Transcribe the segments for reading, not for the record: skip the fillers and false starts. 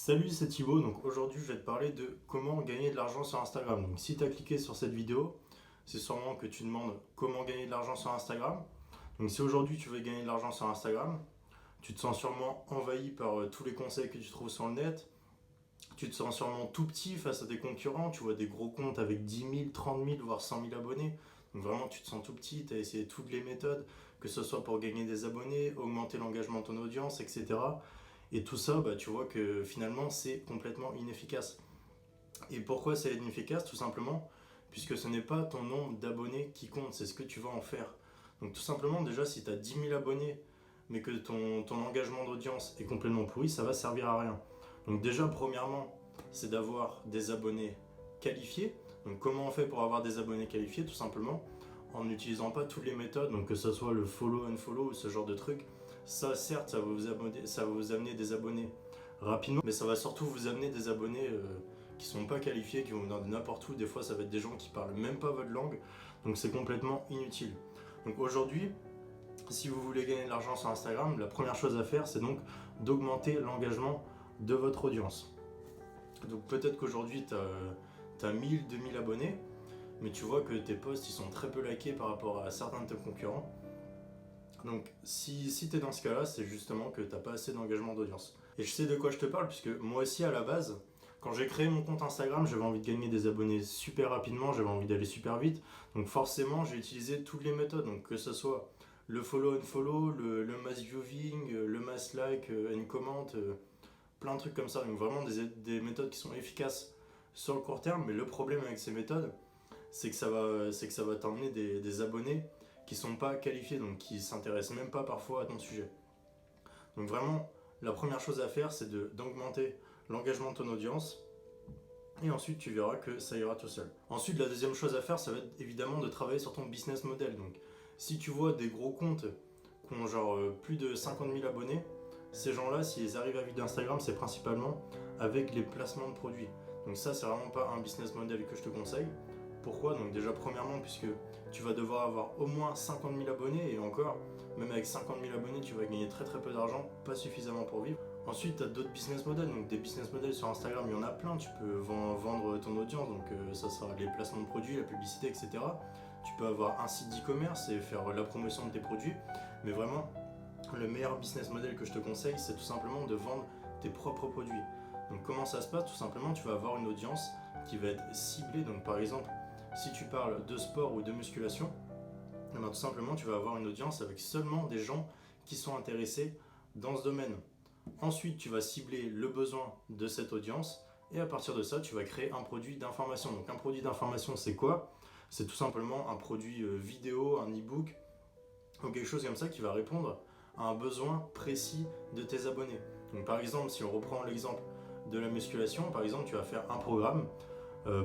Salut, c'est Thibaut. Donc aujourd'hui, je vais te parler de comment gagner de l'argent sur Instagram. Donc si tu as cliqué sur cette vidéo, c'est sûrement que tu demandes comment gagner de l'argent sur Instagram. Donc si aujourd'hui tu veux gagner de l'argent sur Instagram, tu te sens sûrement envahi par tous les conseils que tu trouves sur le net. Tu te sens sûrement tout petit face à tes concurrents. Tu vois des gros comptes avec 10 000, 30 000, voire 100 000 abonnés. Donc vraiment, tu te sens tout petit. Tu as essayé toutes les méthodes, que ce soit pour gagner des abonnés, augmenter l'engagement de ton audience, etc. Et tout ça, tu vois que finalement, c'est complètement inefficace. Et pourquoi c'est inefficace? Tout simplement, puisque ce n'est pas ton nombre d'abonnés qui compte, c'est ce que tu vas en faire. Donc tout simplement, déjà, si tu as 10 000 abonnés, mais que ton engagement d'audience est complètement pourri, ça va servir à rien. Donc déjà, premièrement, c'est d'avoir des abonnés qualifiés. Donc comment on fait pour avoir des abonnés qualifiés? Tout simplement, en n'utilisant pas toutes les méthodes, donc que ce soit le follow, unfollow, ce genre de trucs. Ça, certes, ça va vous amener des abonnés rapidement, mais ça va surtout vous amener des abonnés qui sont pas qualifiés, qui vont venir de n'importe où. Des fois, ça va être des gens qui parlent même pas votre langue, donc c'est complètement inutile. Donc aujourd'hui, si vous voulez gagner de l'argent sur Instagram, la première chose à faire, c'est donc d'augmenter l'engagement de votre audience. Donc peut-être qu'aujourd'hui, tu as 1000, 2000 abonnés, mais tu vois que tes posts ils sont très peu likés par rapport à certains de tes concurrents. Donc si tu es dans ce cas-là, c'est justement que tu n'as pas assez d'engagement d'audience. Et je sais de quoi je te parle, puisque moi aussi à la base, quand j'ai créé mon compte Instagram, j'avais envie de gagner des abonnés super rapidement, j'avais envie d'aller super vite. Donc forcément, j'ai utilisé toutes les méthodes, donc que ce soit le follow and follow, le mass viewing, le mass like and comment, plein de trucs comme ça. Donc vraiment des méthodes qui sont efficaces sur le court terme, mais le problème avec ces méthodes, c'est que ça va t'emmener des abonnés qui sont pas qualifiés, donc qui s'intéressent même pas parfois à ton sujet. Donc vraiment, la première chose à faire, c'est d'augmenter l'engagement de ton audience, et ensuite tu verras que ça ira tout seul. Ensuite, la deuxième chose à faire, ça va être évidemment de travailler sur ton business model. Donc si tu vois des gros comptes qui ont genre plus de 50 000 abonnés, ces gens-là, s'ils arrivent à vivre d'Instagram, c'est principalement avec les placements de produits. Donc ça, c'est vraiment pas un business model que je te conseille. Pourquoi? Donc déjà premièrement, puisque tu vas devoir avoir au moins 50 000 abonnés, et encore, même avec 50 000 abonnés, tu vas gagner très très peu d'argent, pas suffisamment pour vivre. Ensuite, tu as d'autres business models, donc des business models sur Instagram, il y en a plein, tu peux vendre ton audience, donc ça sera les placements de produits, la publicité, etc. Tu peux avoir un site d'e-commerce et faire la promotion de tes produits, mais vraiment, le meilleur business model que je te conseille, c'est tout simplement de vendre tes propres produits. Donc comment ça se passe? Tout simplement, tu vas avoir une audience qui va être ciblée, donc par exemple, si tu parles de sport ou de musculation, tout simplement tu vas avoir une audience avec seulement des gens qui sont intéressés dans ce domaine. Ensuite, tu vas cibler le besoin de cette audience et à partir de ça, tu vas créer un produit d'information. Donc un produit d'information, c'est quoi? C'est tout simplement un produit vidéo, un e-book ou quelque chose comme ça qui va répondre à un besoin précis de tes abonnés. Donc par exemple, si on reprend l'exemple de la musculation, par exemple, tu vas faire un programme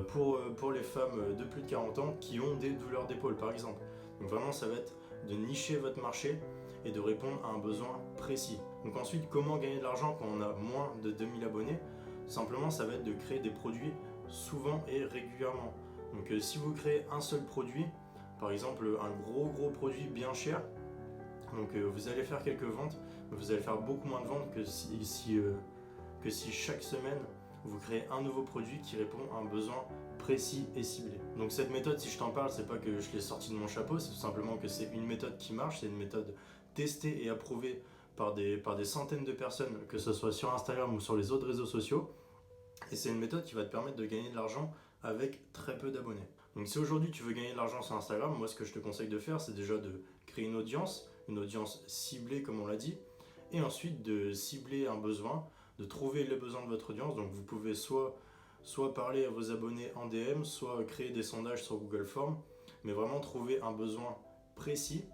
pour les femmes de plus de 40 ans qui ont des douleurs d'épaule par exemple. Donc vraiment ça va être de nicher votre marché et de répondre à un besoin précis. Donc ensuite, comment gagner de l'argent quand on a moins de 2000 abonnés? Simplement ça va être de créer des produits souvent et régulièrement. Donc si vous créez un seul produit, par exemple un gros produit bien cher, donc vous allez faire quelques ventes, mais vous allez faire beaucoup moins de ventes que si chaque semaine vous créez un nouveau produit qui répond à un besoin précis et ciblé. Donc cette méthode, si je t'en parle, c'est pas que je l'ai sortie de mon chapeau, c'est tout simplement que c'est une méthode qui marche, c'est une méthode testée et approuvée par des centaines de personnes, que ce soit sur Instagram ou sur les autres réseaux sociaux. Et c'est une méthode qui va te permettre de gagner de l'argent avec très peu d'abonnés. Donc si aujourd'hui tu veux gagner de l'argent sur Instagram, moi ce que je te conseille de faire, c'est déjà de créer une audience ciblée comme on l'a dit, et ensuite de cibler un besoin, de trouver les besoins de votre audience. Donc vous pouvez soit parler à vos abonnés en DM, soit créer des sondages sur Google Forms, mais vraiment trouver un besoin précis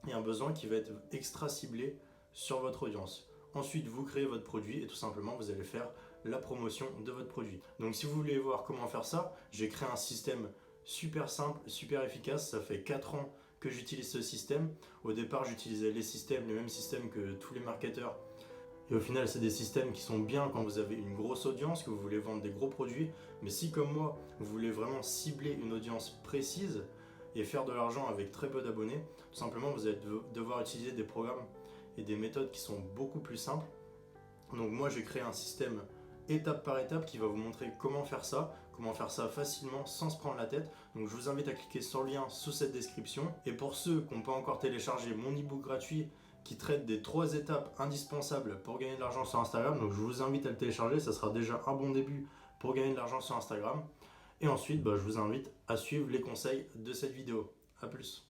et un besoin qui va être extra ciblé sur votre audience. Ensuite, vous créez votre produit et tout simplement, vous allez faire la promotion de votre produit. Donc si vous voulez voir comment faire ça, j'ai créé un système super simple, super efficace. Ça fait 4 ans que j'utilise ce système. Au départ, j'utilisais les mêmes systèmes que tous les marketeurs. Et au final, c'est des systèmes qui sont bien quand vous avez une grosse audience, que vous voulez vendre des gros produits. Mais si, comme moi, vous voulez vraiment cibler une audience précise et faire de l'argent avec très peu d'abonnés, tout simplement, vous allez devoir utiliser des programmes et des méthodes qui sont beaucoup plus simples. Donc moi, j'ai créé un système étape par étape qui va vous montrer comment faire ça facilement sans se prendre la tête. Donc je vous invite à cliquer sur le lien sous cette description. Et pour ceux qui n'ont pas encore téléchargé mon ebook gratuit qui traite des 3 étapes indispensables pour gagner de l'argent sur Instagram, donc je vous invite à le télécharger, ça sera déjà un bon début pour gagner de l'argent sur Instagram. Et ensuite, je vous invite à suivre les conseils de cette vidéo. A plus.